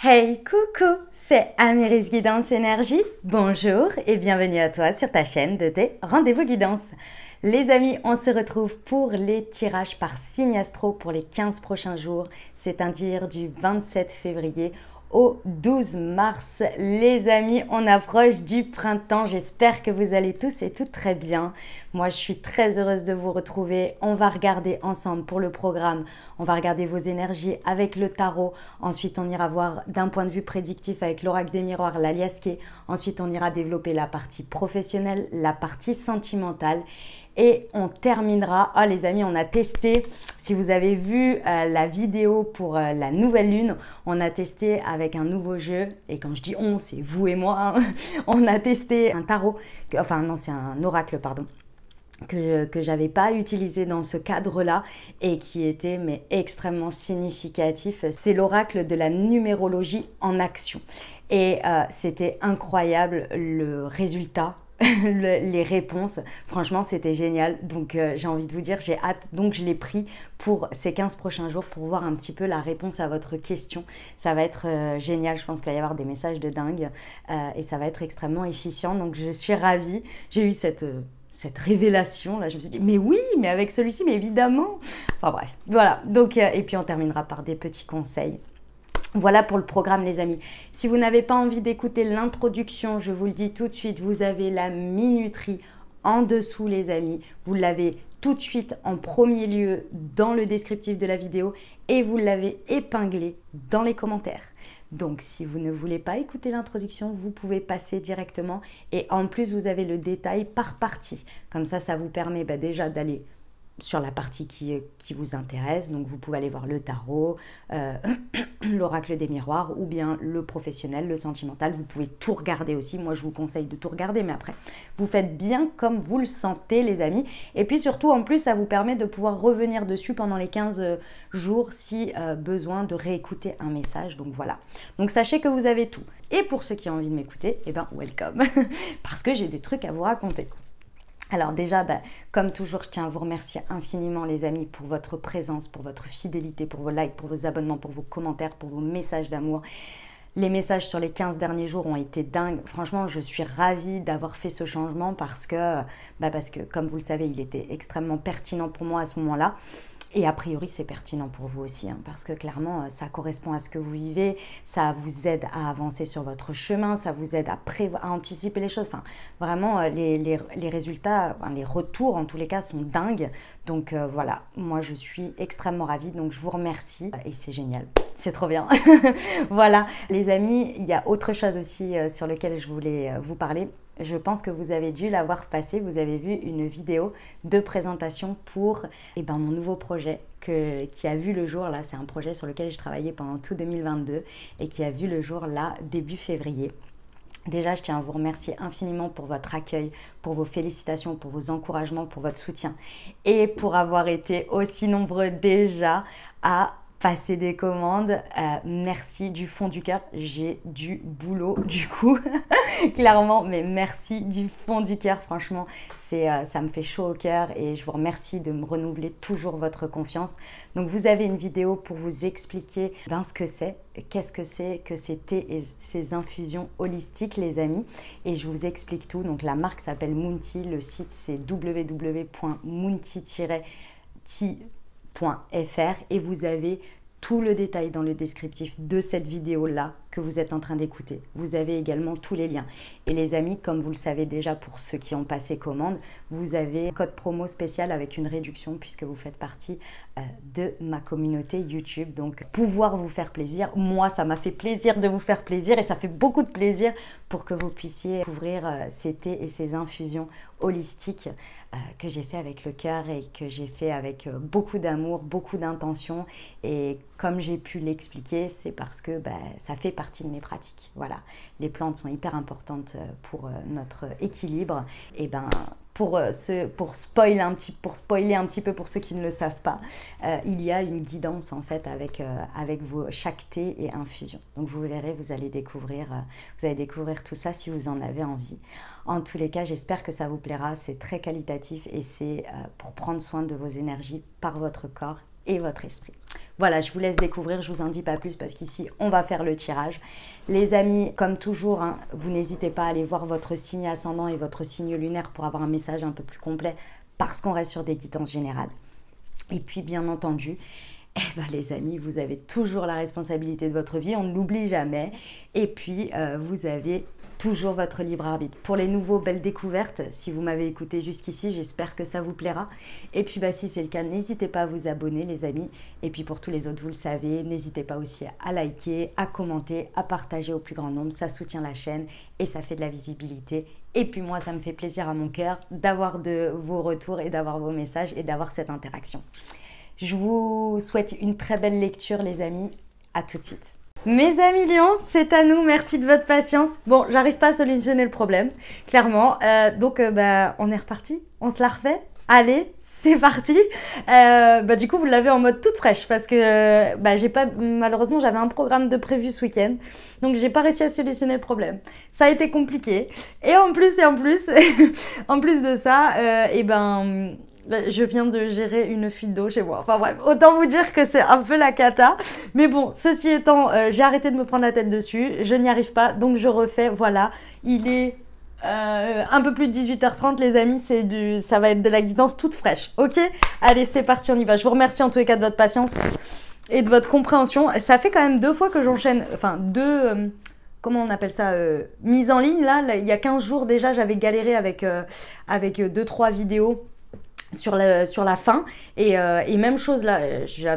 Hey, coucou, c'est Amiris Guidance Énergie. Bonjour et bienvenue à toi sur ta chaîne de tes rendez-vous guidance. Les amis, on se retrouve pour les tirages par signe astro pour les 15 prochains jours, c'est-à-dire du 27 février au 12 mars. Les amis, on approche du printemps. J'espère que vous allez tous et toutes très bien. Moi, je suis très heureuse de vous retrouver. On va regarder ensemble pour le programme. On va regarder vos énergies avec le tarot. Ensuite, on ira voir d'un point de vue prédictif avec l'oracle des miroirs, l'aliasqué. Ensuite, on ira développer la partie professionnelle, la partie sentimentale. Et on terminera, les amis, on a testé, si vous avez vu la vidéo pour la nouvelle lune, on a testé avec un nouveau jeu, et quand je dis on, c'est vous et moi, hein. On a testé un tarot, enfin non, c'est un oracle, pardon, que j'avais pas utilisé dans ce cadre-là et qui était mais extrêmement significatif. C'est l'oracle de la numérologie en action. Et c'était incroyable le résultat. Les réponses, franchement c'était génial, donc j'ai envie de vous dire, j'ai hâte, donc je l'ai pris pour ces 15 prochains jours pour voir un petit peu la réponse à votre question. Ça va être génial, je pense qu'il va y avoir des messages de dingue et ça va être extrêmement efficient, donc je suis ravie. J'ai eu cette révélation là, je me suis dit mais oui, mais avec celui-ci, mais évidemment, enfin bref, voilà, donc et puis on terminera par des petits conseils. Voilà pour le programme les amis. Si vous n'avez pas envie d'écouter l'introduction, je vous le dis tout de suite, vous avez la minuterie en dessous les amis. Vous l'avez tout de suite en premier lieu dans le descriptif de la vidéo et vous l'avez épinglé dans les commentaires. Donc si vous ne voulez pas écouter l'introduction, vous pouvez passer directement et en plus vous avez le détail par partie. Comme ça vous permet déjà d'aller sur la partie qui vous intéresse, donc vous pouvez aller voir le tarot, l'oracle des miroirs ou bien le professionnel, le sentimental, vous pouvez tout regarder aussi, moi je vous conseille de tout regarder, mais après vous faites bien comme vous le sentez les amis, et puis surtout en plus ça vous permet de pouvoir revenir dessus pendant les 15 jours si besoin de réécouter un message, donc voilà, donc sachez que vous avez tout, et pour ceux qui ont envie de m'écouter, eh ben welcome, parce que j'ai des trucs à vous raconter. Alors déjà, comme toujours, je tiens à vous remercier infiniment les amis pour votre présence, pour votre fidélité, pour vos likes, pour vos abonnements, pour vos commentaires, pour vos messages d'amour. Les messages sur les 15 derniers jours ont été dingues. Franchement, je suis ravie d'avoir fait ce changement parce que, comme vous le savez, il était extrêmement pertinent pour moi à ce moment-là. Et a priori, c'est pertinent pour vous aussi, hein, parce que clairement, ça correspond à ce que vous vivez, ça vous aide à avancer sur votre chemin, ça vous aide à anticiper les choses. Enfin, vraiment, les résultats, les retours en tous les cas sont dingues. Donc voilà, moi je suis extrêmement ravie, donc je vous remercie et c'est génial. C'est trop bien. Voilà, les amis, il y a autre chose aussi sur lequel je voulais vous parler. Je pense que vous avez dû l'avoir passé, vous avez vu une vidéo de présentation pour mon nouveau projet qui a vu le jour là. C'est un projet sur lequel je travaillais pendant tout 2022 et qui a vu le jour là début février. Déjà, je tiens à vous remercier infiniment pour votre accueil, pour vos félicitations, pour vos encouragements, pour votre soutien et pour avoir été aussi nombreux déjà à passer des commandes. Merci du fond du cœur, j'ai du boulot du coup, clairement, mais merci du fond du cœur, franchement, ça me fait chaud au cœur et je vous remercie de me renouveler toujours votre confiance. Donc vous avez une vidéo pour vous expliquer ce que c'est, qu'est-ce que c'est que ces infusions holistiques les amis, et je vous explique tout. Donc la marque s'appelle Moonty, le site c'est www.moonty-t.fr et vous avez tout le détail dans le descriptif de cette vidéo-là que vous êtes en train d'écouter. Vous avez également tous les liens. Et les amis, comme vous le savez déjà pour ceux qui ont passé commande, vous avez un code promo spécial avec une réduction puisque vous faites partie de ma communauté YouTube. Donc, pouvoir vous faire plaisir. Moi, ça m'a fait plaisir de vous faire plaisir et ça fait beaucoup de plaisir pour que vous puissiez découvrir ces thés et ces infusions holistiques que j'ai fait avec le cœur et que j'ai fait avec beaucoup d'amour, beaucoup d'intention. Et comme j'ai pu l'expliquer, c'est parce que ça fait partie de mes pratiques. Voilà, les plantes sont hyper importantes pour notre équilibre. Et pour spoiler un petit peu pour ceux qui ne le savent pas, il y a une guidance en fait avec chaque thé et infusion. Donc vous verrez, vous allez découvrir tout ça si vous en avez envie. En tous les cas, j'espère que ça vous plaira. C'est très qualitatif et c'est pour prendre soin de vos énergies par votre corps et votre esprit. Voilà, je vous laisse découvrir, je vous en dis pas plus parce qu'ici, on va faire le tirage. Les amis, comme toujours, hein, vous n'hésitez pas à aller voir votre signe ascendant et votre signe lunaire pour avoir un message un peu plus complet parce qu'on reste sur des guidances générales. Et puis, bien entendu, eh ben, les amis, vous avez toujours la responsabilité de votre vie, on ne l'oublie jamais. Et puis, vous avez toujours votre libre arbitre. Pour les nouveaux, belles découvertes, si vous m'avez écouté jusqu'ici, j'espère que ça vous plaira. Et puis, bah, si c'est le cas, n'hésitez pas à vous abonner, les amis. Et puis, pour tous les autres, vous le savez, n'hésitez pas aussi à liker, à commenter, à partager au plus grand nombre. Ça soutient la chaîne et ça fait de la visibilité. Et puis, moi, ça me fait plaisir à mon cœur d'avoir de vos retours et d'avoir vos messages et d'avoir cette interaction. Je vous souhaite une très belle lecture, les amis. À tout de suite. Mes amis lions, c'est à nous, merci de votre patience. Bon, j'arrive pas à solutionner le problème, clairement. Donc, on est reparti, on se la refait. Allez, c'est parti. Du coup, vous l'avez en mode toute fraîche parce que malheureusement, j'avais un programme de prévu ce week-end. Donc, j'ai pas réussi à solutionner le problème. Ça a été compliqué. Et en plus, en plus de ça, je viens de gérer une fuite d'eau chez moi. Enfin bref, autant vous dire que c'est un peu la cata. Mais bon, ceci étant, j'ai arrêté de me prendre la tête dessus. Je n'y arrive pas, donc je refais. Voilà, il est un peu plus de 18h30, les amis. Ça va être de la guidance toute fraîche. Ok? Allez, c'est parti, on y va. Je vous remercie en tous les cas de votre patience et de votre compréhension. Ça fait quand même 2 fois que j'enchaîne. Enfin, 2... comment on appelle ça, mise en ligne. Là, il y a 15 jours déjà, j'avais galéré avec 2-3 vidéos sur la fin et même chose là,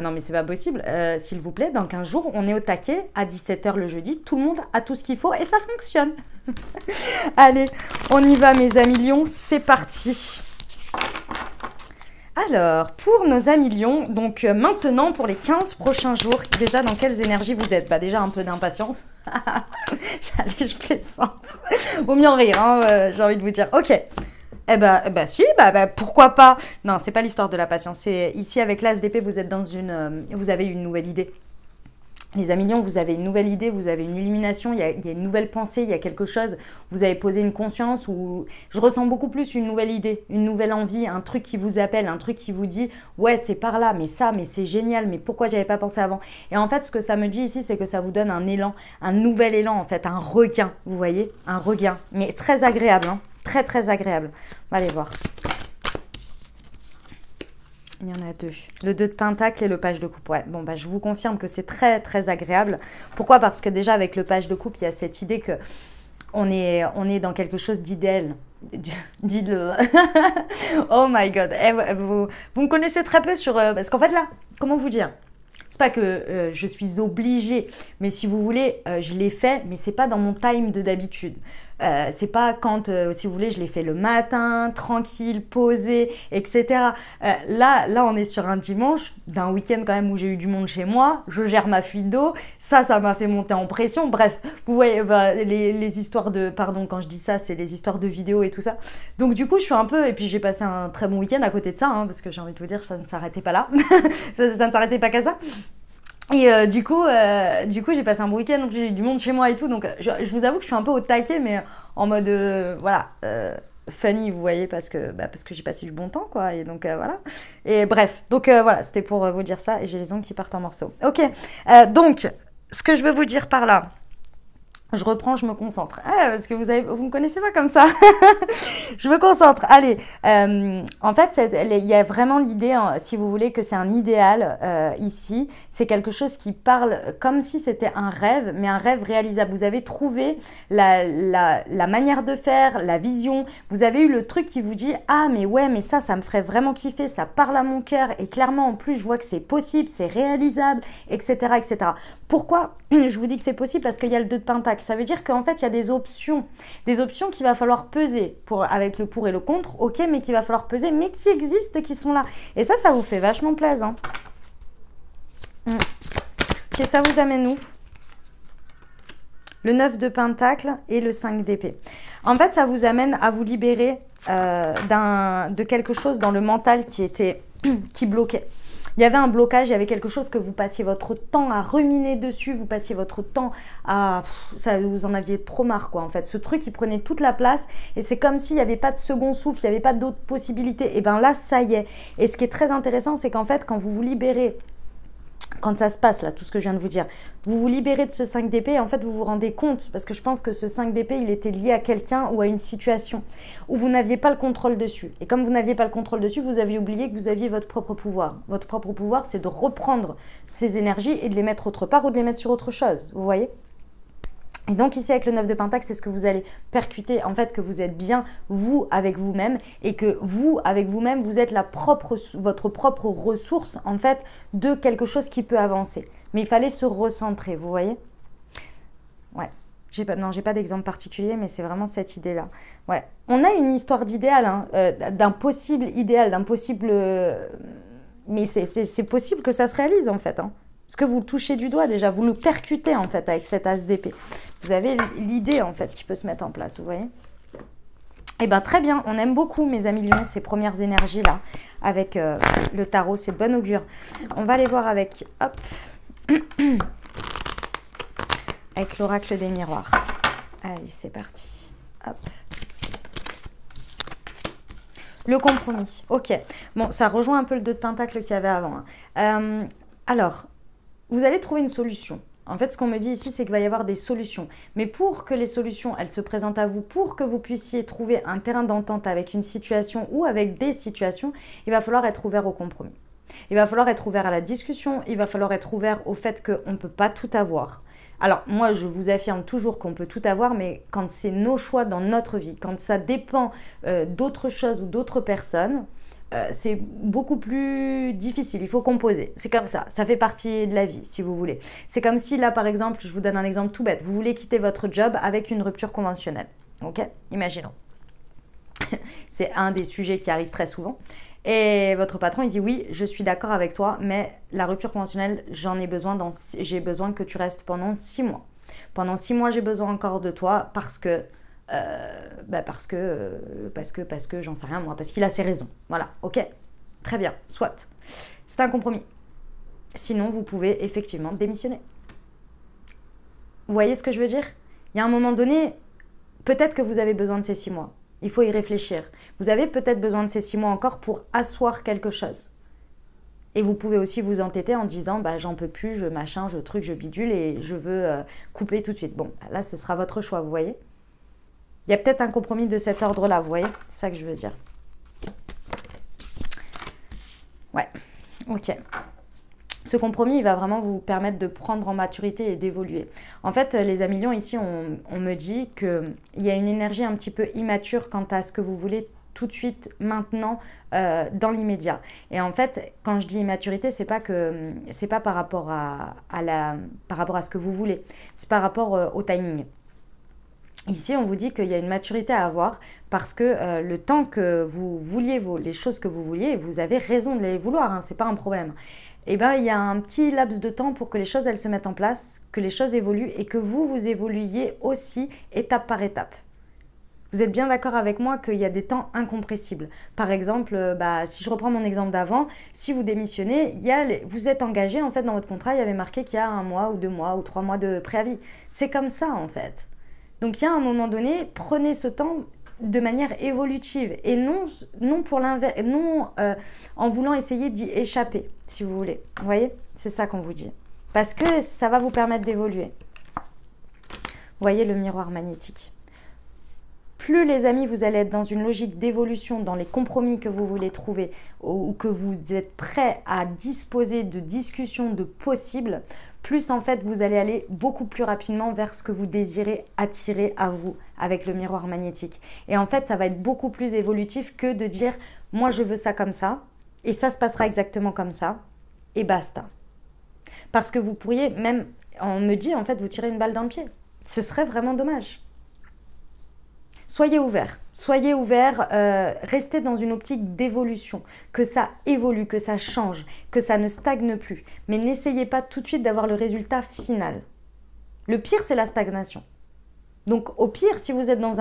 non mais c'est pas possible, s'il vous plaît, dans 15 jours on est au taquet à 17h le jeudi, tout le monde a tout ce qu'il faut et ça fonctionne. Allez, on y va mes amis lions, c'est parti. Alors, pour nos amis lions, donc maintenant pour les 15 prochains jours, déjà dans quelles énergies vous êtes? Bah déjà un peu d'impatience. Allez, je plaisante. Vaut mieux en rire, hein, j'ai envie de vous dire. Ok. Si, pourquoi pas. Non, c'est pas l'histoire de la patience. C'est ici avec l'As d'épée, vous êtes dans vous avez une nouvelle idée. Les amis lions, vous avez une nouvelle idée, vous avez une illumination, il y a une nouvelle pensée, il y a quelque chose, vous avez posé une conscience ou je ressens beaucoup plus une nouvelle idée, une nouvelle envie, un truc qui vous appelle, un truc qui vous dit ouais c'est par là, mais c'est génial, mais pourquoi j'avais pas pensé avant? Et en fait ce que ça me dit ici c'est que ça vous donne un élan, un nouvel élan en fait, un regain, vous voyez, un regain, mais très agréable, hein, très très agréable. On va aller voir. Il y en a 2. Le 2 de pentacle et le page de coupe. Ouais, bon, je vous confirme que c'est très, très agréable. Pourquoi? Parce que déjà, avec le page de coupe, il y a cette idée que on est dans quelque chose d'idéal. Oh my God. Vous me connaissez très peu sur... parce qu'en fait, là, comment vous dire? C'est pas que je suis obligée, mais si vous voulez, je l'ai fait, mais c'est pas dans mon time de d'habitude. C'est pas quand, si vous voulez, je l'ai fait le matin, tranquille, posé, etc. Là, on est sur un dimanche, d'un week-end quand même où j'ai eu du monde chez moi, je gère ma fuite d'eau, ça m'a fait monter en pression. Bref, vous voyez, les histoires de, pardon, quand je dis ça, c'est les histoires de vidéos et tout ça. Donc du coup, je suis un peu, et puis j'ai passé un très bon week-end à côté de ça, hein, parce que j'ai envie de vous dire, ça ne s'arrêtait pas là, ça ne s'arrêtait pas qu'à ça. Et du coup j'ai passé un bon week-end, donc j'ai eu du monde chez moi et tout, donc je vous avoue que je suis un peu au taquet, mais en mode, funny, vous voyez, parce que j'ai passé du bon temps, quoi, et donc voilà. Et bref, donc voilà, c'était pour vous dire ça, et j'ai les ongles qui partent en morceaux. Ok, donc, ce que je veux vous dire par là, je reprends, je me concentre. Parce que vous me connaissez pas comme ça. Je me concentre. Allez, en fait, il y a vraiment l'idée, si vous voulez, que c'est un idéal ici. C'est quelque chose qui parle comme si c'était un rêve, mais un rêve réalisable. Vous avez trouvé la manière de faire, la vision. Vous avez eu le truc qui vous dit « Ah, mais ouais, mais ça me ferait vraiment kiffer. Ça parle à mon cœur. » Et clairement, en plus, je vois que c'est possible, c'est réalisable, etc., etc. Pourquoi je vous dis que c'est possible? Parce qu'il y a le 2 de pentacle. Ça veut dire qu'en fait, il y a des options qu'il va falloir peser avec le pour et le contre, ok, mais qu'il va falloir peser, mais qui existent, qui sont là. Et ça vous fait vachement plaisir. Hein. Ok, ça vous amène où? Le 9 de pentacle et le 5 d'épée. En fait, ça vous amène à vous libérer de quelque chose dans le mental qui bloquait. Il y avait un blocage, il y avait quelque chose que vous passiez votre temps à ruminer dessus, vous passiez votre temps à... ça, vous en aviez trop marre, quoi, en fait. Ce truc, il prenait toute la place et c'est comme s'il n'y avait pas de second souffle, il n'y avait pas d'autres possibilités. Et bien là, ça y est. Et ce qui est très intéressant, c'est qu'en fait, quand vous vous libérez, quand ça se passe, là, tout ce que je viens de vous dire, vous vous libérez de ce 5 d'épée et en fait, vous vous rendez compte, parce que je pense que ce 5 d'épée, il était lié à quelqu'un ou à une situation où vous n'aviez pas le contrôle dessus. Et comme vous n'aviez pas le contrôle dessus, vous aviez oublié que vous aviez votre propre pouvoir. Votre propre pouvoir, c'est de reprendre ces énergies et de les mettre autre part ou de les mettre sur autre chose, vous voyez ? Et donc ici avec le 9 de Pentacle, c'est ce que vous allez percuter, en fait, que vous êtes bien vous avec vous-même et que vous avec vous-même, vous êtes votre propre ressource, en fait, de quelque chose qui peut avancer. Mais il fallait se recentrer, vous voyez? Ouais. Non, j'ai pas d'exemple particulier, mais c'est vraiment cette idée-là. Ouais. On a une histoire d'idéal, hein, d'un possible idéal, d'un possible... mais c'est possible que ça se réalise, en fait, hein. Parce que vous le touchez du doigt déjà, vous le percutez en fait avec cet as d'épée. Vous avez l'idée en fait qui peut se mettre en place, vous voyez? Eh bien très bien, on aime beaucoup mes amis lions, ces premières énergies là, avec le tarot, c'est bon augure. On va aller voir avec, hop, avec l'oracle des miroirs. Allez, c'est parti, hop. Le compromis, ok. Bon, ça rejoint un peu le 2 de Pentacle qu'il y avait avant. Hein. Alors... vous allez trouver une solution. En fait, ce qu'on me dit ici, c'est qu'il va y avoir des solutions. Mais pour que les solutions, elles se présentent à vous, pour que vous puissiez trouver un terrain d'entente avec une situation ou avec des situations, il va falloir être ouvert au compromis. Il va falloir être ouvert à la discussion, il va falloir être ouvert au fait qu'on ne peut pas tout avoir. Alors, moi, je vous affirme toujours qu'on peut tout avoir, mais quand c'est nos choix dans notre vie, quand ça dépend d'autres choses ou d'autres personnes, c'est beaucoup plus difficile, il faut composer. C'est comme ça fait partie de la vie, si vous voulez. C'est comme si là, par exemple, je vous donne un exemple tout bête, vous voulez quitter votre job avec une rupture conventionnelle. Ok, imaginons. C'est un des sujets qui arrive très souvent. Et votre patron, il dit oui, je suis d'accord avec toi, mais la rupture conventionnelle, j'ai besoin que tu restes pendant 6 mois. Pendant 6 mois, j'ai besoin encore de toi parce que j'en sais rien moi, parce qu'il a ses raisons. Voilà, ok, très bien, soit. C'est un compromis. Sinon, vous pouvez effectivement démissionner. Vous voyez ce que je veux dire? Il y a un moment donné, peut-être que vous avez besoin de ces 6 mois. Il faut y réfléchir. Vous avez peut-être besoin de ces 6 mois encore pour asseoir quelque chose. Et vous pouvez aussi vous entêter en disant bah, j'en peux plus, je machin, je truc, je bidule et je veux couper tout de suite. Bon, là, ce sera votre choix, vous voyez? Il y a peut-être un compromis de cet ordre-là, vous voyez? C'est ça que je veux dire. Ouais, ok. Ce compromis, il va vraiment vous permettre de prendre en maturité et d'évoluer. En fait, les amis lions, ici, on me dit qu'il y a une énergie un petit peu immature quant à ce que vous voulez tout de suite, maintenant, dans l'immédiat. Et en fait, quand je dis immaturité, c'est pas par rapport par rapport à ce que vous voulez. C'est par rapport au timing. Ici, on vous dit qu'il y a une maturité à avoir parce que le temps que vous vouliez les choses que vous vouliez, vous avez raison de les vouloir, hein, c'est pas un problème. Eh bien, il y a un petit laps de temps pour que les choses elles se mettent en place, que les choses évoluent et que vous évoluiez aussi étape par étape. Vous êtes bien d'accord avec moi qu'il y a des temps incompressibles. Par exemple, si je reprends mon exemple d'avant, si vous démissionnez, vous êtes engagé en fait dans votre contrat, il y avait marqué qu'il y a 1 mois ou 2 mois ou 3 mois de préavis. C'est comme ça en fait. Donc il y a un moment donné, prenez ce temps de manière évolutive et non pour l'inverse, en voulant essayer d'y échapper, si vous voulez. Vous voyez? C'est ça qu'on vous dit. Parce que ça va vous permettre d'évoluer. Vous voyez le miroir magnétique. Plus les amis, vous allez être dans une logique d'évolution, dans les compromis que vous voulez trouver ou que vous êtes prêt à disposer de discussions de possibles, plus en fait vous allez aller beaucoup plus rapidement vers ce que vous désirez attirer à vous avec le miroir magnétique. Et en fait, ça va être beaucoup plus évolutif que de dire « moi je veux ça comme ça et ça se passera exactement comme ça et basta ». Parce que vous pourriez même, on me dit en fait, vous tirez une balle dans le pied. Ce serait vraiment dommage. Soyez ouverts, restez dans une optique d'évolution, que ça évolue, que ça change, que ça ne stagne plus. Mais n'essayez pas tout de suite d'avoir le résultat final. Le pire, c'est la stagnation. Donc au pire, si vous êtes dans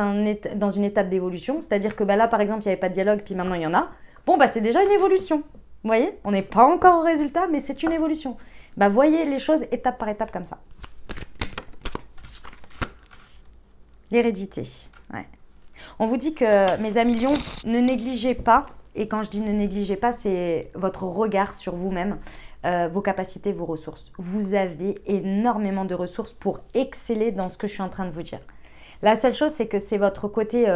une étape d'évolution, c'est-à-dire que là, par exemple, il n'y avait pas de dialogue, puis maintenant il y en a, bon, c'est déjà une évolution. Vous voyez, on n'est pas encore au résultat, mais c'est une évolution. Bah, voyez les choses étape par étape comme ça. L'hérédité. Ouais. On vous dit que, mes amis lions, ne négligez pas, et quand je dis ne négligez pas, c'est votre regard sur vous-même, vos capacités, vos ressources. Vous avez énormément de ressources pour exceller dans ce que je suis en train de vous dire. La seule chose, c'est que c'est votre côté,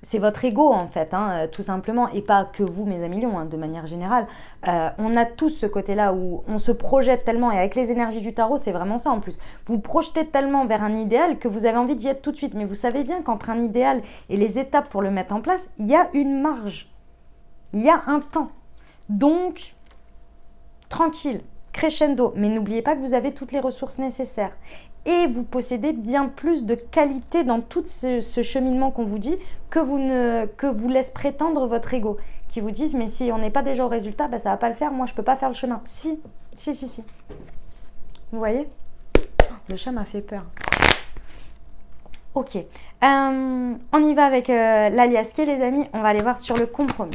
c'est votre ego en fait, hein, tout simplement, et pas que vous, mes amis lions, hein, de manière générale. On a tous ce côté-là où on se projette tellement, et avec les énergies du tarot, c'est vraiment ça en plus. Vous projetez tellement vers un idéal que vous avez envie d'y être tout de suite, mais vous savez bien qu'entre un idéal et les étapes pour le mettre en place, il y a une marge, il y a un temps. Donc, tranquille, crescendo, mais n'oubliez pas que vous avez toutes les ressources nécessaires. Et vous possédez bien plus de qualité dans tout ce cheminement qu'on vous dit que vous laisse prétendre votre ego. Qui vous disent, mais si on n'est pas déjà au résultat, bah, ça ne va pas le faire, moi je ne peux pas faire le chemin. Si. Vous voyez? Le chat m'a fait peur. Ok. On y va avec l'alias qui, les amis. On va aller voir sur le compromis.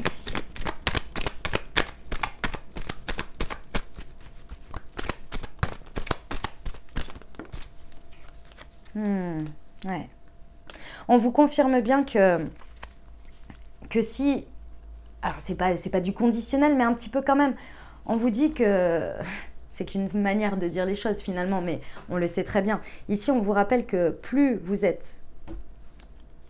Ouais. On vous confirme bien que si... Alors, c'est pas du conditionnel, mais un petit peu quand même. On vous dit que... C'est qu'une manière de dire les choses finalement, mais on le sait très bien. Ici, on vous rappelle que plus vous êtes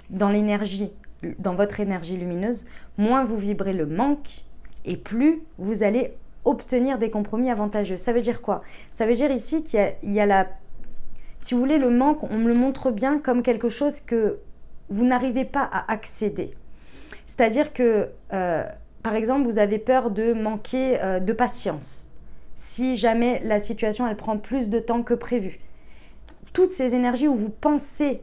dans l'énergie, dans votre énergie lumineuse, moins vous vibrez le manque et plus vous allez obtenir des compromis avantageux. Ça veut dire quoi? Ça veut dire ici qu'il y a la... Si vous voulez, le manque, on me le montre bien comme quelque chose que vous n'arrivez pas à accéder. C'est-à-dire que, par exemple, vous avez peur de manquer de patience. Si jamais la situation, elle prend plus de temps que prévu. Toutes ces énergies où vous pensez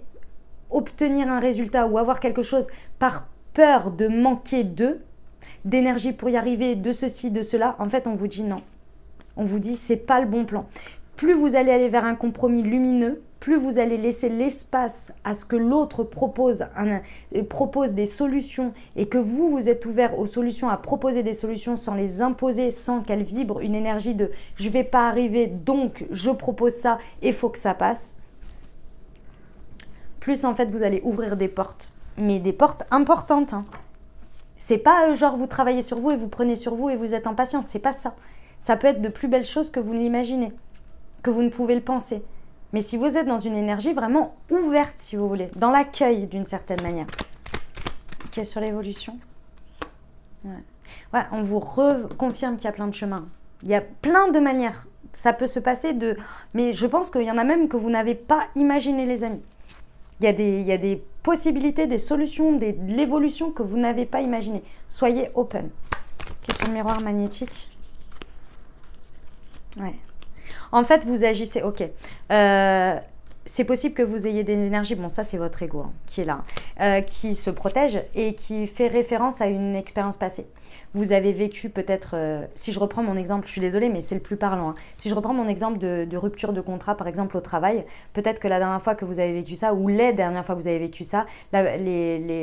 obtenir un résultat ou avoir quelque chose par peur de manquer d'énergie pour y arriver, de ceci, de cela, en fait, on vous dit non. On vous dit, c'est pas le bon plan. Plus vous allez aller vers un compromis lumineux, plus vous allez laisser l'espace à ce que l'autre propose des solutions et que vous êtes ouvert aux solutions, à proposer des solutions sans les imposer, sans qu'elles vibrent une énergie de « je ne vais pas arriver, donc je propose ça et il faut que ça passe ». Plus en fait vous allez ouvrir des portes, mais des portes importantes. Hein. C'est pas genre vous travaillez sur vous et vous prenez sur vous et vous êtes en patience, c'est pas ça. Ça peut être de plus belles choses que vous ne l'imaginez, que vous ne pouvez le penser. Mais si vous êtes dans une énergie vraiment ouverte, si vous voulez, dans l'accueil d'une certaine manière. Ok, sur l'évolution. Ouais, on vous reconfirme qu'il y a plein de chemins. Il y a plein de manières. Ça peut se passer de... Mais je pense qu'il y en a même que vous n'avez pas imaginé, les amis. Il y a des possibilités, des solutions, de l'évolution que vous n'avez pas imaginé. Soyez open. Question de miroir magnétique. Ouais. En fait, vous agissez, ok. C'est possible que vous ayez des énergies, bon ça c'est votre ego hein, qui est là, qui se protège et qui fait référence à une expérience passée. Vous avez vécu peut-être, si je reprends mon exemple, je suis désolée mais c'est le plus parlant, hein. Si je reprends mon exemple de rupture de contrat par exemple au travail, peut-être que la dernière fois que vous avez vécu ça ou les dernières fois que vous avez vécu ça,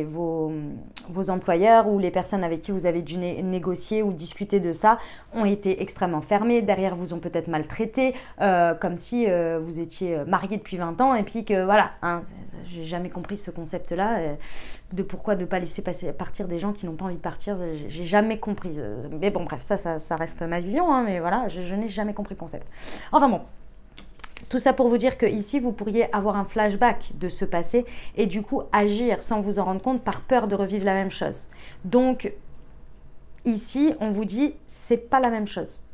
vos employeurs ou les personnes avec qui vous avez dû négocier ou discuter de ça ont été extrêmement fermés, derrière vous ont peut-être maltraité, comme si vous étiez marié depuis 20 ans et puis que voilà, hein, j'ai jamais compris ce concept-là de pourquoi ne pas laisser partir des gens qui n'ont pas envie de partir, j'ai jamais compris. Mais bon, bref, ça reste ma vision, hein, mais voilà, je n'ai jamais compris le concept. Enfin bon, tout ça pour vous dire que ici, vous pourriez avoir un flashback de ce passé et du coup agir sans vous en rendre compte par peur de revivre la même chose. Donc, ici, on vous dit, c'est pas la même chose.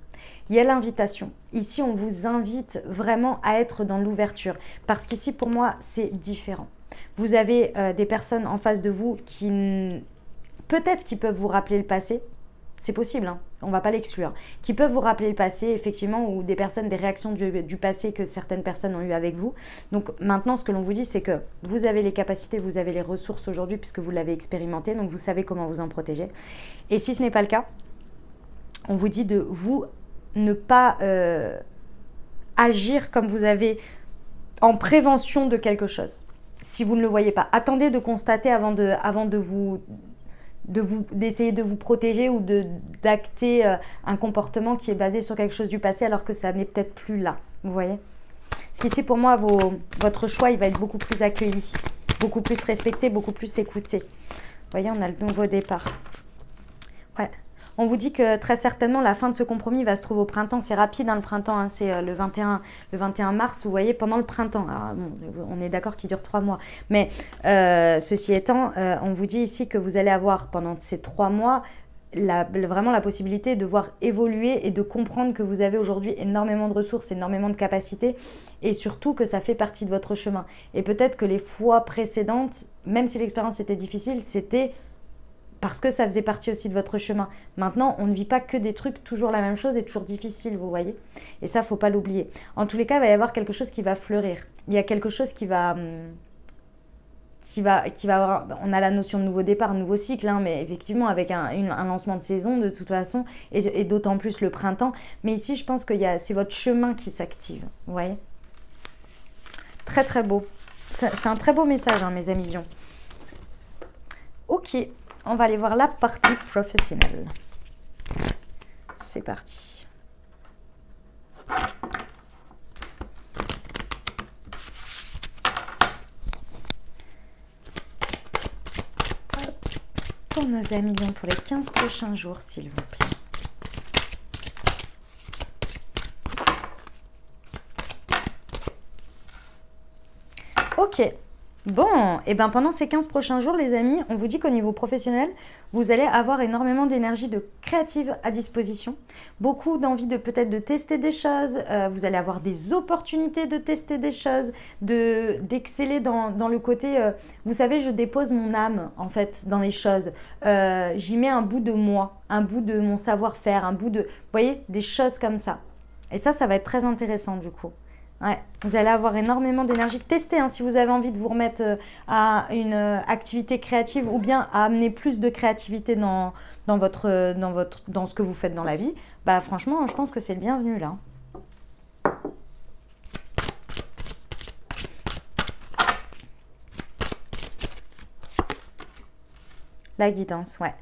Il y a l'invitation. Ici, on vous invite vraiment à être dans l'ouverture parce qu'ici, pour moi, c'est différent. Vous avez des personnes en face de vous qui, peut-être qui peuvent vous rappeler le passé. C'est possible, hein, on ne va pas l'exclure. Qui peuvent vous rappeler le passé, effectivement, ou des personnes, des réactions du passé que certaines personnes ont eu avec vous. Donc maintenant, ce que l'on vous dit, c'est que vous avez les capacités, vous avez les ressources aujourd'hui puisque vous l'avez expérimenté, donc vous savez comment vous en protéger. Et si ce n'est pas le cas, on vous dit de vous ne pas agir comme vous avez en prévention de quelque chose. Si vous ne le voyez pas, attendez de constater avant de d'essayer de vous protéger ou d'acter un comportement qui est basé sur quelque chose du passé alors que ça n'est peut-être plus là. Vous voyez? Parce qu'ici, pour moi, votre choix, il va être beaucoup plus accueilli, beaucoup plus respecté, beaucoup plus écouté. Vous voyez, on a le nouveau départ. Ouais. On vous dit que très certainement, la fin de ce compromis va se trouver au printemps. C'est rapide, hein, le printemps, hein, c'est le 21 mars, vous voyez, pendant le printemps. Alors, bon, on est d'accord qu'il dure 3 mois. Mais ceci étant, on vous dit ici que vous allez avoir, pendant ces 3 mois, vraiment la possibilité de voir évoluer et de comprendre que vous avez aujourd'hui énormément de ressources, énormément de capacités et surtout que ça fait partie de votre chemin. Et peut-être que les fois précédentes, même si l'expérience était difficile, c'était parce que ça faisait partie aussi de votre chemin. Maintenant, on ne vit pas que des trucs toujours la même chose et toujours difficiles, vous voyez. Et ça, faut pas l'oublier. En tous les cas, il va y avoir quelque chose qui va fleurir. Il y a quelque chose qui va avoir... On a la notion de nouveau départ, nouveau cycle, hein, mais effectivement, avec un lancement de saison, de toute façon, et d'autant plus le printemps. Mais ici, je pense que c'est votre chemin qui s'active, vous voyez. Très, très beau. C'est un très beau message, hein, mes amis lions. Ok. On va aller voir la partie professionnelle. C'est parti. Pour nos amis lions, pour les 15 prochains jours, s'il vous plaît. Ok. Bon, et bien pendant ces 15 prochains jours, les amis, on vous dit qu'au niveau professionnel, vous allez avoir énormément d'énergie créative à disposition. Beaucoup d'envie peut-être de tester des choses. Vous allez avoir des opportunités de tester des choses, d'exceller dans le côté... vous savez, je dépose mon âme, en fait, dans les choses. J'y mets un bout de moi, un bout de mon savoir-faire, un bout de... Vous voyez, des choses comme ça. Et ça va être très intéressant, du coup. Ouais, vous allez avoir énormément d'énergie. Testez, hein, si vous avez envie de vous remettre à une activité créative ou bien à amener plus de créativité dans ce que vous faites dans la vie. Bah franchement, je pense que c'est le bienvenu là. La guidance, ouais.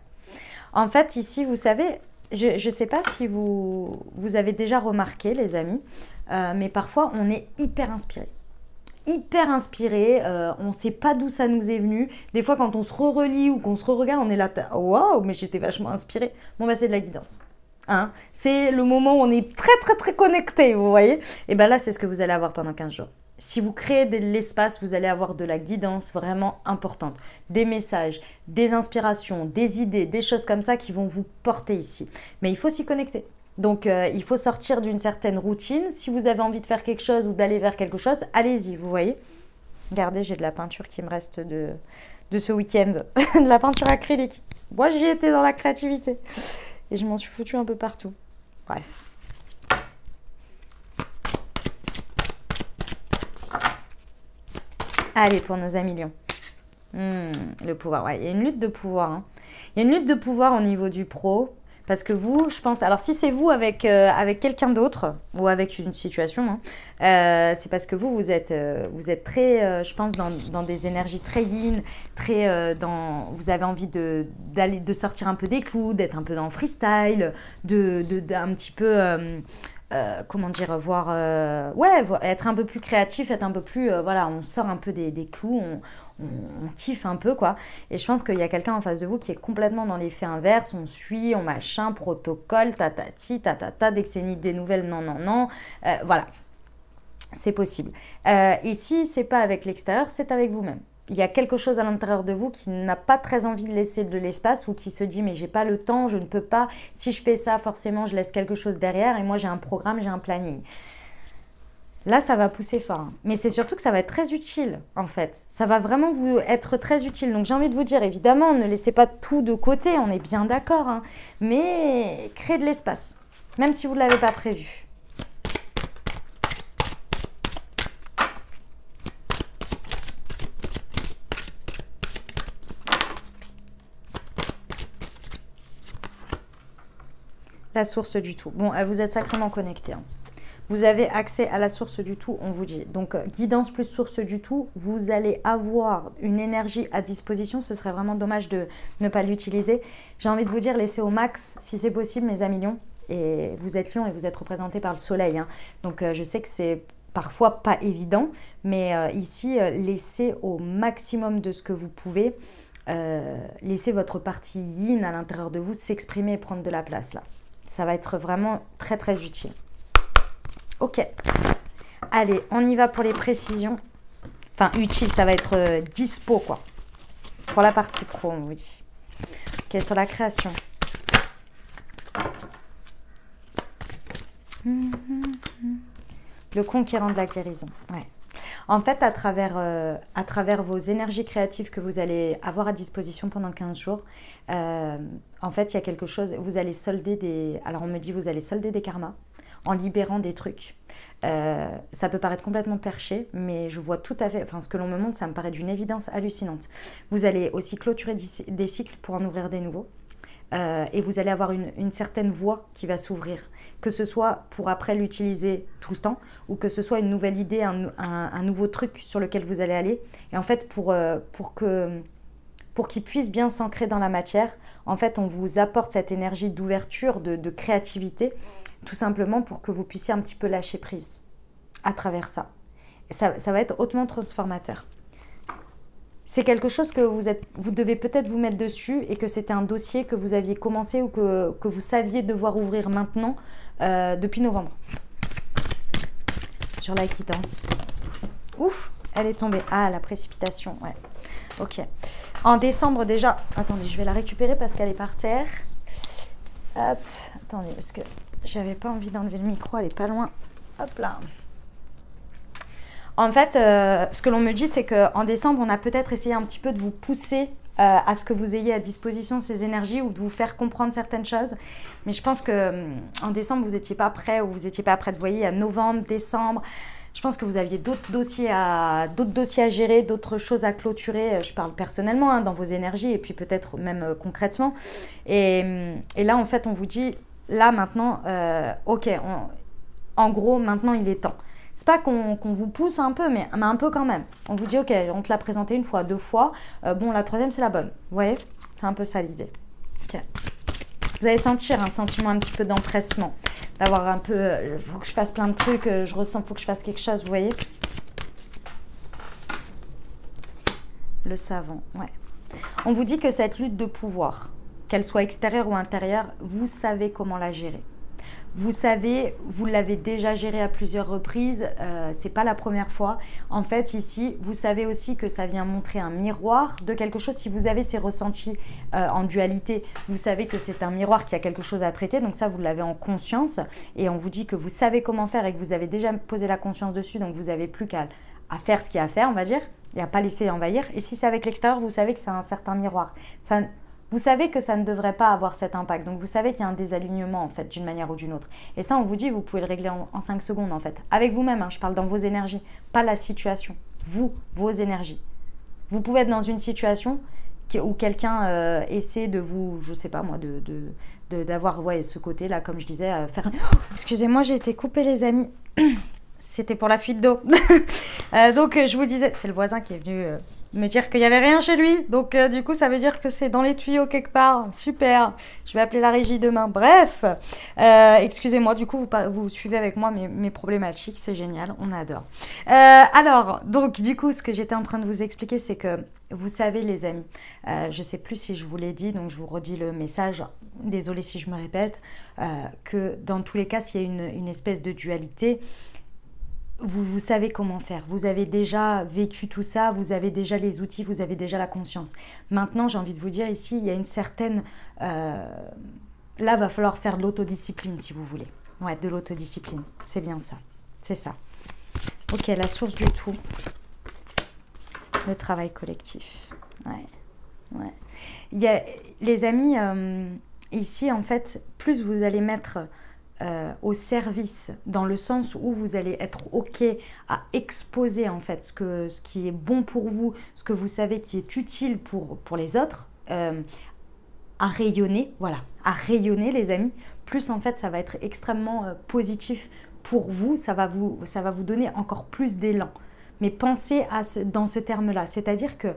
En fait, ici, vous savez, je ne sais pas si vous avez déjà remarqué, les amis, mais parfois, on est hyper inspiré. Hyper inspiré, on ne sait pas d'où ça nous est venu. Des fois, quand on se relit ou qu'on se regarde, on est là, waouh, mais j'étais vachement inspirée. Bon, bah, c'est de la guidance. Hein, c'est le moment où on est très, très, très connecté, vous voyez. Et bien là, c'est ce que vous allez avoir pendant 15 jours. Si vous créez de l'espace, vous allez avoir de la guidance vraiment importante. Des messages, des inspirations, des idées, des choses comme ça qui vont vous porter ici. Mais il faut s'y connecter. Donc, il faut sortir d'une certaine routine. Si vous avez envie de faire quelque chose ou d'aller vers quelque chose, allez-y, vous voyez. Regardez, j'ai de la peinture qui me reste de ce week-end. De la peinture acrylique. Moi, j'y étais dans la créativité. Et je m'en suis foutue un peu partout. Bref. Allez, pour nos amis lions. Le pouvoir, ouais. Il y a une lutte de pouvoir. Hein. Il y a une lutte de pouvoir au niveau du pro. Parce que vous, je pense... Alors, si c'est vous avec quelqu'un d'autre ou avec une situation, hein, c'est parce que vous êtes très, je pense, dans des énergies très yin, très vous avez envie de sortir un peu des clous, d'être un peu dans le freestyle, d'un petit peu... comment dire, être un peu plus créatif, être un peu plus, voilà, on sort un peu des clous, on kiffe un peu, quoi. Et je pense qu'il y a quelqu'un en face de vous qui est complètement dans l'effet inverse, on suit, on machin, protocole, tatati, tatata, dès que c'est une idée nouvelle, non, voilà, c'est possible. Ici, c'est pas avec l'extérieur, c'est avec vous-même. Il y a quelque chose à l'intérieur de vous qui n'a pas très envie de laisser de l'espace ou qui se dit mais j'ai pas le temps, je ne peux pas, si je fais ça forcément je laisse quelque chose derrière et moi j'ai un programme, j'ai un planning. Là ça va pousser fort, hein. Mais c'est surtout que ça va être très utile en fait, ça va vraiment vous être très utile. Donc j'ai envie de vous dire évidemment ne laissez pas tout de côté, on est bien d'accord, hein. Mais créez de l'espace, même si vous ne l'avez pas prévu. La source du tout. Bon, vous êtes sacrément connectés. Hein. Vous avez accès à la source du tout, on vous dit. Donc, guidance plus source du tout, vous allez avoir une énergie à disposition. Ce serait vraiment dommage de ne pas l'utiliser. J'ai envie de vous dire, laissez au max, si c'est possible, mes amis lions. Et vous êtes lion et vous êtes représenté par le soleil, hein. Donc, je sais que c'est parfois pas évident, mais ici, laissez au maximum de ce que vous pouvez. Laissez votre partie yin à l'intérieur de vous s'exprimer et prendre de la place là. Ça va être vraiment très très utile. Ok. Allez, on y va pour les précisions. Enfin, utile, ça va être dispo quoi. Pour la partie pro, on vous dit. Ok, sur la création. Le conquérant de la guérison. Ouais. En fait, à travers vos énergies créatives que vous allez avoir à disposition pendant 15 jours, en fait, il y a quelque chose, vous allez solder des... Alors, on me dit, vous allez solder des karmas en libérant des trucs. Ça peut paraître complètement perché, mais je vois tout à fait... Enfin, ce que l'on me montre, ça me paraît d'une évidence hallucinante. Vous allez aussi clôturer des cycles pour en ouvrir des nouveaux. Et vous allez avoir une certaine voie qui va s'ouvrir, que ce soit pour après l'utiliser tout le temps ou que ce soit une nouvelle idée, un nouveau truc sur lequel vous allez aller. Et en fait, pour qu'il puisse bien s'ancrer dans la matière, en fait, on vous apporte cette énergie d'ouverture, de créativité, tout simplement pour que vous puissiez un petit peu lâcher prise à travers ça. Et ça va être hautement transformateur. C'est quelque chose que vous devez peut-être vous mettre dessus et que c'était un dossier que vous aviez commencé ou que vous saviez devoir ouvrir maintenant depuis novembre. Sur la guidance. Ouf, elle est tombée. Ah, la précipitation, ouais. Ok. En décembre déjà, attendez, je vais la récupérer parce qu'elle est par terre. Hop, attendez, parce que j'avais pas envie d'enlever le micro, elle est pas loin. Hop là. En fait, ce que l'on me dit, c'est qu'en décembre, on a peut-être essayé un petit peu de vous pousser à ce que vous ayez à disposition ces énergies ou de vous faire comprendre certaines choses. Mais je pense qu'en décembre, vous n'étiez pas prêt ou vous n'étiez pas prêt. Vous voyez, à novembre, décembre, je pense que vous aviez d'autres dossiers à gérer, d'autres choses à clôturer. Je parle personnellement hein, dans vos énergies et puis peut-être même concrètement. Et là, en fait, on vous dit, là, maintenant, ok, en gros, maintenant, il est temps. C'est pas qu'on vous pousse un peu, mais un peu quand même. On vous dit, ok, on te l'a présenté une fois, deux fois. Bon, la troisième, c'est la bonne. Vous voyez? C'est un peu ça l'idée. Okay. Vous allez sentir un sentiment un petit peu d'empressement. D'avoir un peu, faut que je fasse plein de trucs, je ressens, faut que je fasse quelque chose, vous voyez? Le savant, ouais. On vous dit que cette lutte de pouvoir, qu'elle soit extérieure ou intérieure, vous savez comment la gérer. Vous savez, vous l'avez déjà géré à plusieurs reprises, c'est pas la première fois. En fait, ici, vous savez aussi que ça vient montrer un miroir de quelque chose. Si vous avez ces ressentis en dualité, vous savez que c'est un miroir qui a quelque chose à traiter. Donc ça, vous l'avez en conscience. Et on vous dit que vous savez comment faire et que vous avez déjà posé la conscience dessus. Donc vous n'avez plus qu'à faire ce qu'il y a à faire, on va dire, et à pas laisser envahir. Et si c'est avec l'extérieur, vous savez que c'est un certain miroir. Vous savez que ça ne devrait pas avoir cet impact. Donc, vous savez qu'il y a un désalignement, en fait, d'une manière ou d'une autre. Et ça, on vous dit, vous pouvez le régler en 5 secondes, en fait. Avec vous-même, hein, je parle dans vos énergies, pas la situation. Vous, vos énergies. Vous pouvez être dans une situation où quelqu'un essaie de vous, je sais pas moi, d'avoir ouais, ce côté-là, comme je disais, faire... Oh, excusez-moi, j'ai été coupée, les amis. C'était pour la fuite d'eau. Donc, je vous disais, c'est le voisin qui est venu... me dire qu'il n'y avait rien chez lui. Donc, du coup, ça veut dire que c'est dans les tuyaux quelque part. Super. Je vais appeler la régie demain. Bref, excusez-moi. Du coup, vous suivez avec moi mes problématiques. C'est génial. On adore. Alors, donc, du coup, ce que j'étais en train de vous expliquer, c'est que vous savez, les amis, je ne sais plus si je vous l'ai dit, donc je vous redis le message. Désolée si je me répète, que dans tous les cas, s'il y a une espèce de dualité, vous savez comment faire, vous avez déjà vécu tout ça, vous avez déjà les outils, vous avez déjà la conscience. Maintenant, j'ai envie de vous dire ici, il y a une certaine... là, va falloir faire de l'autodiscipline si vous voulez. Ouais, de l'autodiscipline, c'est bien ça, c'est ça. Ok, la source du tout. Le travail collectif. Ouais. Il y a, les amis, ici, en fait, plus vous allez mettre... au service, dans le sens où vous allez être ok à exposer en fait ce qui est bon pour vous, ce que vous savez qui est utile pour les autres, à rayonner, voilà, à rayonner les amis, plus en fait ça va être extrêmement positif pour vous, ça va vous donner encore plus d'élan. Mais pensez dans ce terme-là. C'est-à-dire que,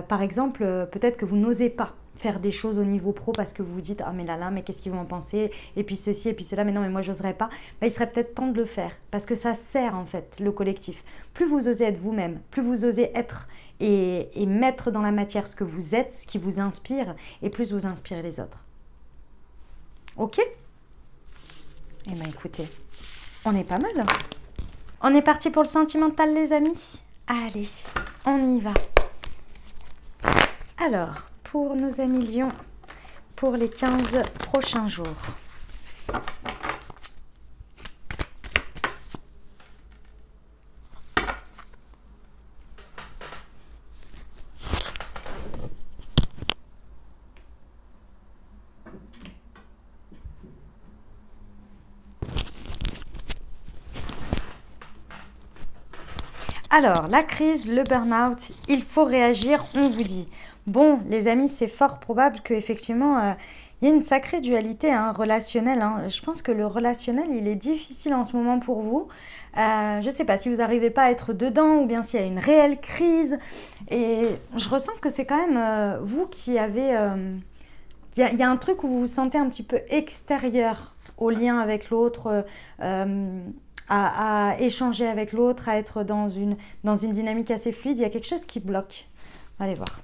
par exemple, peut-être que vous n'osez pas faire des choses au niveau pro parce que vous vous dites « Ah mais là, mais qu'est-ce qu'ils vont en penser ?» Et puis ceci, et puis cela, mais non, mais moi, j'oserais pas. Il serait peut-être temps de le faire parce que ça sert en fait le collectif. Plus vous osez être vous-même, plus vous osez être et mettre dans la matière ce que vous êtes, ce qui vous inspire, et plus vous inspirez les autres. Ok? Eh bien écoutez, on est pas mal. On est parti pour le sentimental les amis? Allez, on y va. Alors, pour nos amis Lions, pour les 15 prochains jours. Alors, la crise, le burn-out, il faut réagir, on vous dit. Bon, les amis, c'est fort probable qu'effectivement, il y ait une sacrée dualité relationnelle. Je pense que le relationnel, il est difficile en ce moment pour vous. Je ne sais pas si vous n'arrivez pas à être dedans ou bien s'il y a une réelle crise. Et je ressens que c'est quand même vous qui avez... Il y a un truc où vous vous sentez un petit peu extérieur au lien avec l'autre, à échanger avec l'autre, à être dans une dynamique assez fluide. Il y a quelque chose qui bloque. Allez voir.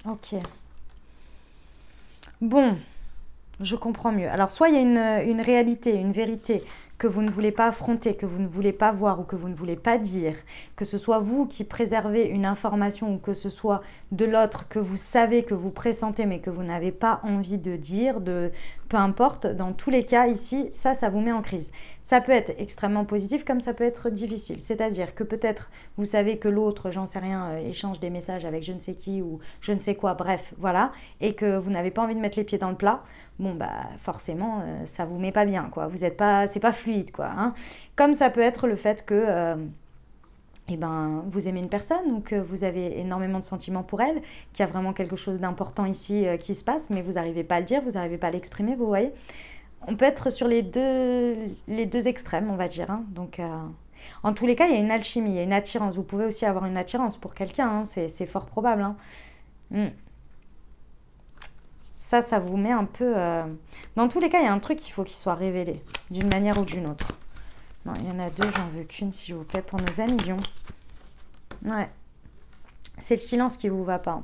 Ok. Bon, je comprends mieux. Alors, soit il y a une réalité, une vérité que vous ne voulez pas affronter, que vous ne voulez pas voir ou que vous ne voulez pas dire, que ce soit vous qui préservez une information ou que ce soit de l'autre que vous savez, que vous pressentez mais que vous n'avez pas envie de dire, peu importe, dans tous les cas ici, ça vous met en crise. Ça peut être extrêmement positif comme ça peut être difficile. C'est-à-dire que peut-être vous savez que l'autre, j'en sais rien, échange des messages avec je ne sais qui ou je ne sais quoi, bref, voilà, et que vous n'avez pas envie de mettre les pieds dans le plat. Bon bah forcément ça vous met pas bien quoi, vous êtes pas, c'est pas fluide quoi. Comme ça peut être le fait que vous aimez une personne ou que vous avez énormément de sentiments pour elle, qu'il y a vraiment quelque chose d'important ici qui se passe, mais vous n'arrivez pas à le dire, vous n'arrivez pas à l'exprimer, vous voyez. On peut être sur les deux extrêmes, on va dire. Donc, en tous les cas, il y a une alchimie, il y a une attirance. Vous pouvez aussi avoir une attirance pour quelqu'un, c'est fort probable. Ça vous met un peu... Dans tous les cas, il y a un truc qu'il faut qu'il soit révélé, d'une manière ou d'une autre. Non, il y en a deux, j'en veux qu'une, s'il vous plaît, pour nos amis Lions. Ouais. C'est le silence qui vous va pas.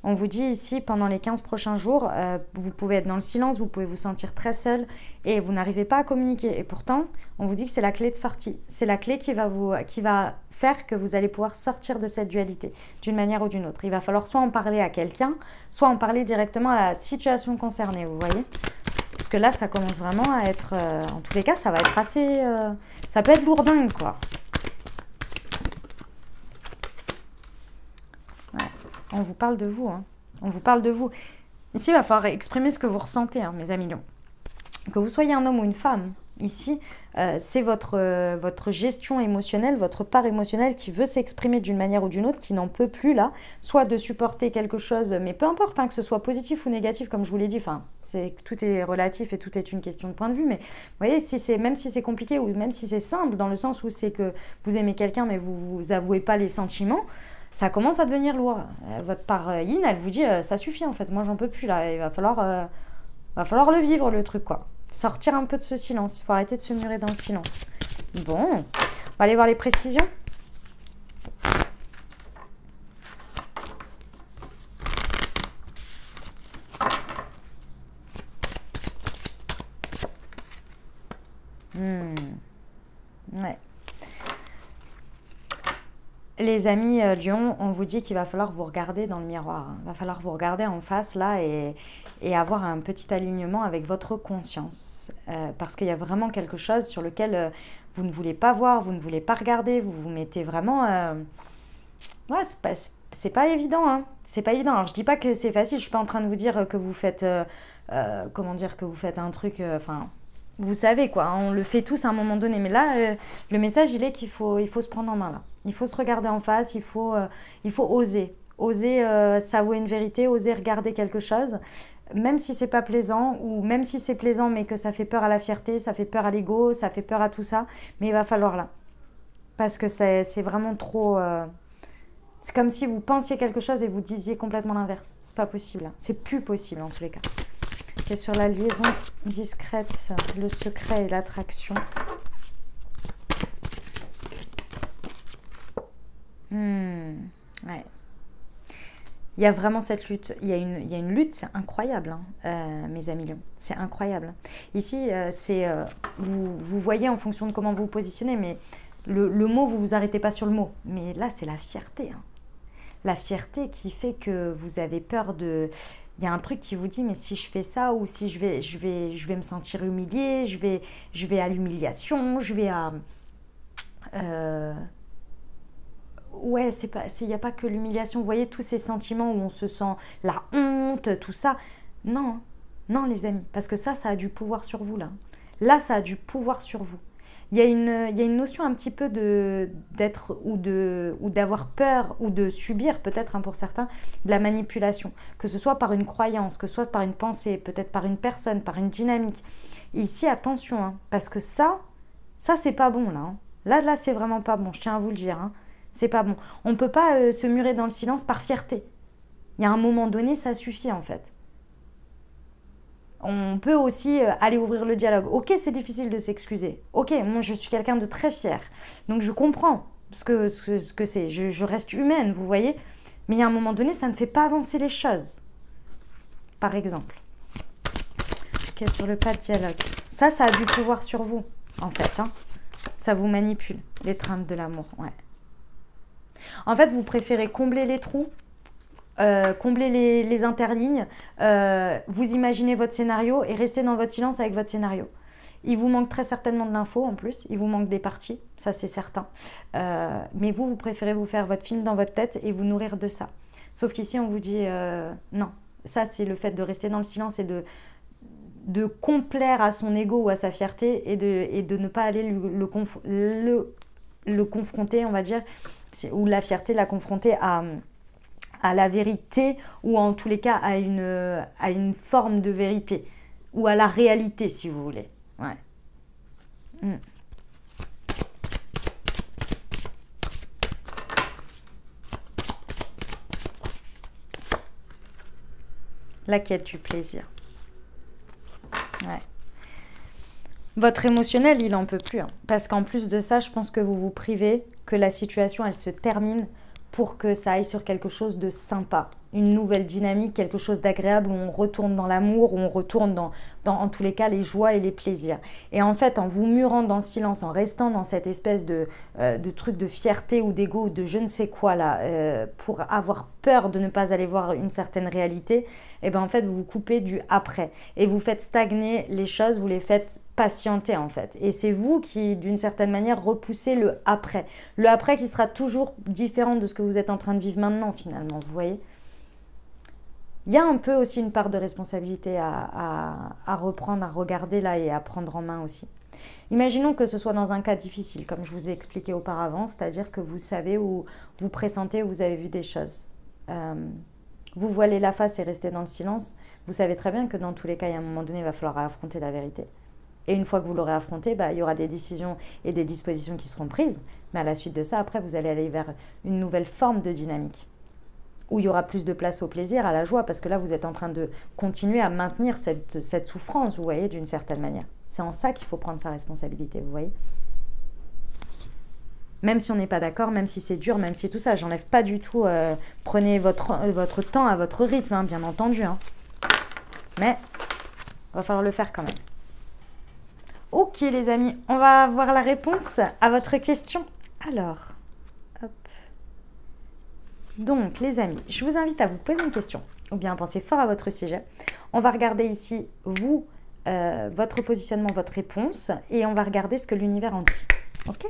On vous dit ici, pendant les 15 prochains jours, vous pouvez être dans le silence, vous pouvez vous sentir très seul et vous n'arrivez pas à communiquer. Et pourtant, on vous dit que c'est la clé de sortie. C'est la clé qui va faire que vous allez pouvoir sortir de cette dualité, d'une manière ou d'une autre. Il va falloir soit en parler à quelqu'un, soit en parler directement à la situation concernée, vous voyez ? Parce que là, ça commence vraiment à être... en tous les cas, ça va être assez... ça peut être lourdingue, quoi. Ouais. On vous parle de vous. On vous parle de vous. Ici, il va falloir exprimer ce que vous ressentez, mes amis lions. Que vous soyez un homme ou une femme, ici, c'est votre gestion émotionnelle, votre part émotionnelle qui veut s'exprimer d'une manière ou d'une autre, qui n'en peut plus là, soit de supporter quelque chose, mais peu importe, que ce soit positif ou négatif, comme je vous l'ai dit, tout est relatif et tout est une question de point de vue, mais vous voyez, même si c'est compliqué ou même si c'est simple, dans le sens où c'est que vous aimez quelqu'un mais vous avouez pas les sentiments, ça commence à devenir lourd. Votre part yin, elle vous dit, ça suffit en fait, moi j'en peux plus là, il va falloir le vivre le truc quoi. Sortir un peu de ce silence. Il faut arrêter de se murer dans le silence. Bon, on va aller voir les précisions. Ouais. Les amis Lions, on vous dit qu'il va falloir vous regarder dans le miroir. Il va falloir vous regarder en face là et avoir un petit alignement avec votre conscience. Parce qu'il y a vraiment quelque chose sur lequel vous ne voulez pas voir, vous ne voulez pas regarder, vous vous mettez vraiment... Ouais, c'est pas évident. C'est pas évident. Alors je dis pas que c'est facile, je suis pas en train de vous dire que vous faites... que vous faites un truc... vous savez quoi, on le fait tous à un moment donné. Mais là, le message, il est qu'il faut se prendre en main là. Il faut se regarder en face, il faut oser. Osez s'avouer une vérité, osez regarder quelque chose, même si c'est pas plaisant, ou même si c'est plaisant mais que ça fait peur à la fierté, ça fait peur à l'ego, ça fait peur à tout ça, mais il va falloir là. Parce que c'est vraiment trop... c'est comme si vous pensiez quelque chose et vous disiez complètement l'inverse. C'est pas possible, hein. C'est plus possible en tous les cas. Ok, sur la liaison discrète, le secret et l'attraction. Ouais. Il y a vraiment cette lutte. Il y a une lutte, c'est incroyable, hein, mes amis lions. C'est incroyable. Ici, vous voyez en fonction de comment vous vous positionnez, mais le mot, vous vous arrêtez pas sur le mot. Mais là, c'est la fierté, hein. La fierté qui fait que vous avez peur de... Il y a un truc qui vous dit, mais si je fais ça, ou si je vais me sentir humiliée, je vais à l'humiliation, je vais à... Ouais, il n'y a pas que l'humiliation. Vous voyez tous ces sentiments où on se sent la honte, tout ça. Non, non les amis, parce que ça a du pouvoir sur vous là. Là, ça a du pouvoir sur vous. Il y a une notion un petit peu d'être ou d'avoir peur ou de subir peut-être, hein, pour certains, de la manipulation. Que ce soit par une croyance, que ce soit par une pensée, peut-être par une personne, par une dynamique. Ici, attention, hein, parce que ça c'est pas bon là, hein. Là, c'est vraiment pas bon, je tiens à vous le dire, hein. C'est pas bon. On ne peut pas se murer dans le silence par fierté. Il y a un moment donné, ça suffit en fait. On peut aussi aller ouvrir le dialogue. Ok, c'est difficile de s'excuser. Ok, moi je suis quelqu'un de très fier. Donc je comprends ce que c'est. Je reste humaine, vous voyez. Mais il y a un moment donné, ça ne fait pas avancer les choses. Par exemple. Ok, sur le pas de dialogue. Ça a du pouvoir sur vous, en fait, hein. Ça vous manipule, l'étreinte de l'amour, ouais. En fait, vous préférez combler les trous, combler les interlignes, vous imaginez votre scénario et rester dans votre silence avec votre scénario. Il vous manque très certainement de l'info en plus, il vous manque des parties, ça c'est certain. Mais vous préférez vous faire votre film dans votre tête et vous nourrir de ça. Sauf qu'ici, on vous dit non. Ça, c'est le fait de rester dans le silence et de complaire à son ego ou à sa fierté et de ne pas aller le confronter, on va dire, ou la fierté, la confronter à la vérité, ou en tous les cas à une forme de vérité, ou à la réalité, si vous voulez. Ouais. La quête du plaisir. Ouais. Votre émotionnel, il en peut plus, hein. Parce qu'en plus de ça, je pense que vous vous privez, que la situation, elle se termine pour que ça aille sur quelque chose de sympa. Une nouvelle dynamique, quelque chose d'agréable où on retourne dans l'amour, où on retourne dans, en tous les cas, les joies et les plaisirs. Et en fait, en vous murant dans le silence, en restant dans cette espèce de truc de fierté ou d'ego ou de je ne sais quoi là, pour avoir peur de ne pas aller voir une certaine réalité, et ben en fait, vous vous coupez du après. Et vous faites stagner les choses, vous les faites patienter en fait. Et c'est vous qui, d'une certaine manière, repoussez le après. Le après qui sera toujours différent de ce que vous êtes en train de vivre maintenant finalement, vous voyez. Il y a un peu aussi une part de responsabilité à reprendre, à regarder là et à prendre en main aussi. Imaginons que ce soit dans un cas difficile, comme je vous ai expliqué auparavant, c'est-à-dire que vous savez ou vous pressentez ou vous avez vu des choses. Vous voilez la face et restez dans le silence. Vous savez très bien que dans tous les cas, il y a un moment donné, il va falloir affronter la vérité. Et une fois que vous l'aurez affronté, il y aura des décisions et des dispositions qui seront prises. Mais à la suite de ça, après, vous allez aller vers une nouvelle forme de dynamique, où il y aura plus de place au plaisir, à la joie, parce que là, vous êtes en train de continuer à maintenir cette souffrance, vous voyez, d'une certaine manière. C'est en ça qu'il faut prendre sa responsabilité, vous voyez. Même si on n'est pas d'accord, même si c'est dur, même si tout ça, j'enlève pas du tout, prenez votre temps à votre rythme, hein, bien entendu. Hein. Mais il va falloir le faire quand même. Ok les amis, on va voir la réponse à votre question. Alors, hop. Donc les amis, je vous invite à vous poser une question ou bien à penser fort à votre sujet. On va regarder ici, vous, votre positionnement, votre réponse et on va regarder ce que l'univers en dit. Ok ?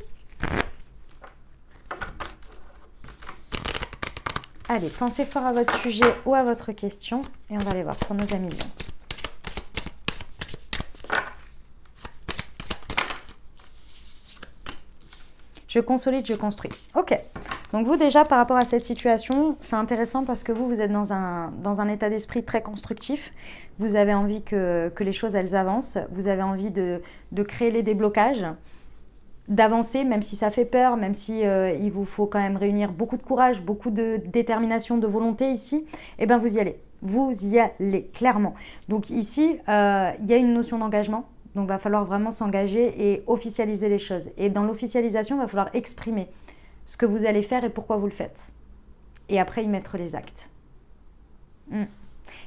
Allez, pensez fort à votre sujet ou à votre question et on va aller voir pour nos amis lions. Je consolide, je construis. Ok. Donc vous déjà par rapport à cette situation, c'est intéressant parce que vous êtes dans un état d'esprit très constructif. Vous avez envie que les choses elles avancent. Vous avez envie de créer les déblocages, d'avancer même si ça fait peur, même si il vous faut quand même réunir beaucoup de courage, beaucoup de détermination, de volonté ici. Et bien vous y allez. Vous y allez clairement. Donc ici, il y a une notion d'engagement. Donc il va falloir vraiment s'engager et officialiser les choses. Et dans l'officialisation, il va falloir exprimer ce que vous allez faire et pourquoi vous le faites. Et après, y mettre les actes. Il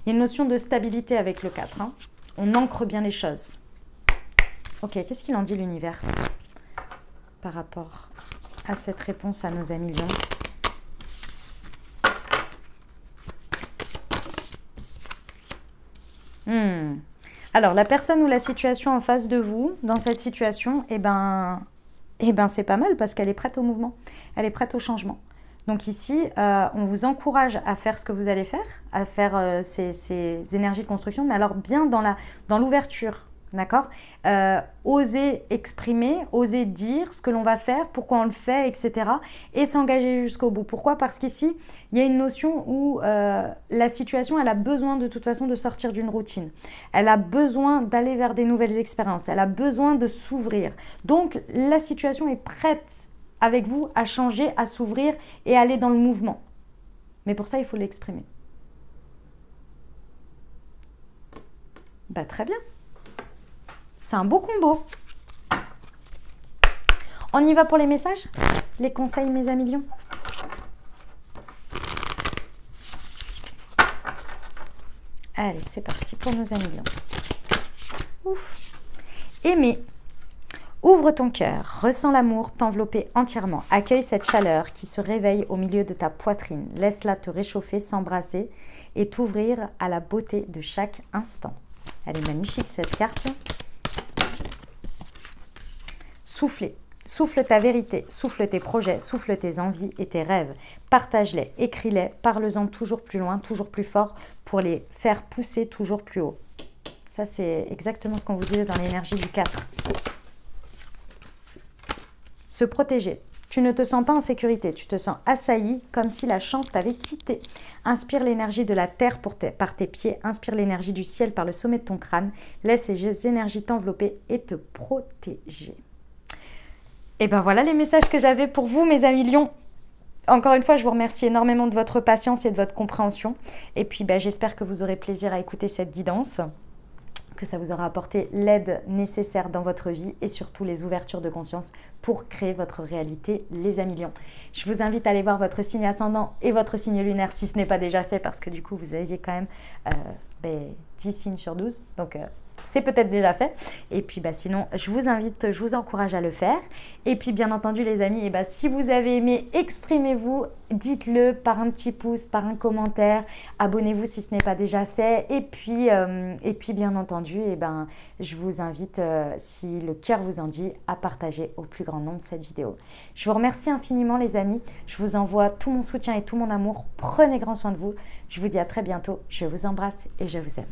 y a une notion de stabilité avec le 4. Hein. On ancre bien les choses. Ok, qu'est-ce qu'il en dit l'univers par rapport à cette réponse à nos amis Lions? Alors, la personne ou la situation en face de vous, dans cette situation, c'est pas mal parce qu'elle est prête au mouvement, elle est prête au changement. Donc ici, on vous encourage à faire ce que vous allez faire, à faire ces énergies de construction, mais alors bien dans l'ouverture, d'accord? Oser exprimer, oser dire ce que l'on va faire, pourquoi on le fait, etc. Et s'engager jusqu'au bout. Pourquoi? Parce qu'ici, il y a une notion où la situation, elle a besoin de toute façon de sortir d'une routine. Elle a besoin d'aller vers des nouvelles expériences. Elle a besoin de s'ouvrir. Donc, la situation est prête avec vous à changer, à s'ouvrir et à aller dans le mouvement. Mais pour ça, il faut l'exprimer. Bah, très bien. C'est un beau combo. On y va pour les messages? Les conseils, mes amis lions? Allez, c'est parti pour nos amis lions. Ouf. Aimer. Ouvre ton cœur, ressens l'amour t'envelopper entièrement. Accueille cette chaleur qui se réveille au milieu de ta poitrine. Laisse-la te réchauffer, s'embrasser et t'ouvrir à la beauté de chaque instant. Elle est magnifique cette carte. Soufflez. Souffle ta vérité, souffle tes projets, souffle tes envies et tes rêves. Partage-les, écris-les, parle-en toujours plus loin, toujours plus fort pour les faire pousser toujours plus haut. Ça, c'est exactement ce qu'on vous disait dans l'énergie du 4. Se protéger. Tu ne te sens pas en sécurité, tu te sens assailli comme si la chance t'avait quitté. Inspire l'énergie de la terre par tes pieds, inspire l'énergie du ciel par le sommet de ton crâne. Laisse ces énergies t'envelopper et te protéger. Et ben voilà les messages que j'avais pour vous, mes amis lions. Encore une fois, je vous remercie énormément de votre patience et de votre compréhension. Et puis, j'espère que vous aurez plaisir à écouter cette guidance, que ça vous aura apporté l'aide nécessaire dans votre vie et surtout les ouvertures de conscience pour créer votre réalité, les amis lions. Je vous invite à aller voir votre signe ascendant et votre signe lunaire si ce n'est pas déjà fait parce que du coup, vous aviez quand même 10 signes sur 12. Donc, c'est peut-être déjà fait. Et puis sinon, je vous invite, je vous encourage à le faire. Et puis bien entendu les amis, si vous avez aimé, exprimez-vous, dites-le par un petit pouce, par un commentaire. Abonnez-vous si ce n'est pas déjà fait. Et puis bien entendu, je vous invite, si le cœur vous en dit, à partager au plus grand nombre cette vidéo. Je vous remercie infiniment les amis. Je vous envoie tout mon soutien et tout mon amour. Prenez grand soin de vous. Je vous dis à très bientôt. Je vous embrasse et je vous aime.